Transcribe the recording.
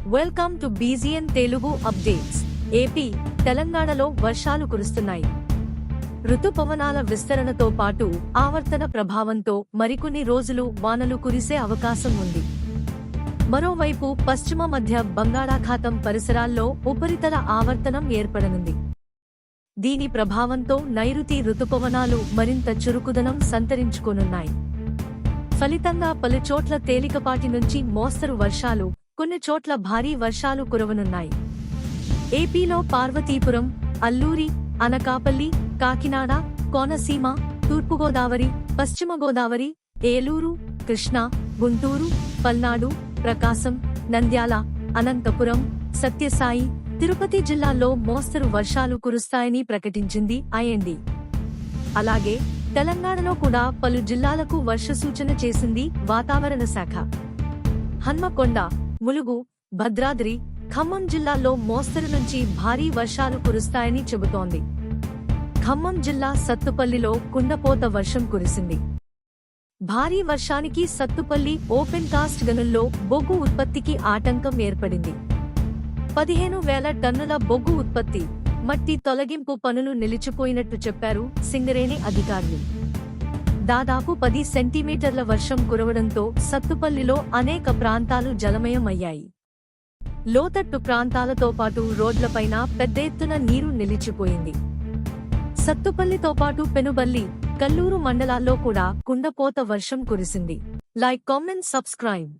Welcome to బీజీఎన్ Telugu updates. AP, తెలంగాణలో వర్షాలు కురుస్తున్నాయి. రుతుపవనాల విస్తరణతో పాటు ఆవర్తన ప్రభావంతో మరికొన్ని రోజులు వానలు కురిసే అవకాశం ఉంది. మరోవైపు పశ్చిమ మధ్య బంగాళాఖాతం పరిసరాల్లో ఉపరితల ఆవర్తనం ఏర్పడనుంది. దీని ప్రభావంతో నైరుతి రుతుపవనాలు మరింత చురుకుదనం సంతరించుకోనున్నాయి. ఫలితంగా పలుచోట్ల తేలికపాటి నుంచి మోస్తరు వర్షాలు, కొన్ని చోట్ల భారీ వర్షాలు కురవనున్నాయి. ఏపీలో పార్వతీపురం, అల్లూరి, అనకాపల్లి, కాకినాడ, కోనసీమ, తూర్పుగోదావరి, పశ్చిమ గోదావరి, ఏలూరు, కృష్ణా, గుంటూరు, పల్నాడు, ప్రకాశం, నంద్యాల, అనంతపురం, సత్యసాయి, తిరుపతి జిల్లాల్లో మోస్తరు వర్షాలు కురుస్తాయని ప్రకటించింది ఐఎండీ. అలాగే తెలంగాణలో కూడా పలు జిల్లాలకు వర్ష సూచన చేసింది వాతావరణ శాఖ. హన్మకొండ, ములుగు, భద్రాద్రి, ఖమ్మం జిల్లాల్లో మోస్తరు నుంచి భారీ వర్షాలు కురుస్తాయని చెబుతోంది. ఖమ్మం జిల్లా సత్తుపల్లిలో కుండపోత వర్షం కురిసింది. భారీ వర్షానికి సత్తుపల్లి ఓపెన్ కాస్ట్ గనుల్లో బొగ్గు ఉత్పత్తికి ఆటంకం ఏర్పడింది. 15,000 టన్నుల బొగ్గు ఉత్పత్తి, మట్టి తొలగింపు పనులు నిలిచిపోయినట్టు చెప్పారు సింగరేణి అధికారులు. దాదాపు 10 సెంటీమీటర్ల వర్షం కురవడంతో సత్తుపల్లిలో అనేక ప్రాంతాలు జలమయమయ్యాయి. లోతట్టు ప్రాంతాలతో పాటు రోడ్లపైన పెద్ద ఎత్తున నీరు నిలిచిపోయింది. సత్తుపల్లితో పాటు పెనుబల్లి, కల్లూరు మండలాల్లో కూడా కుండపోత వర్షం కురిసింది. Like, comment, subscribe.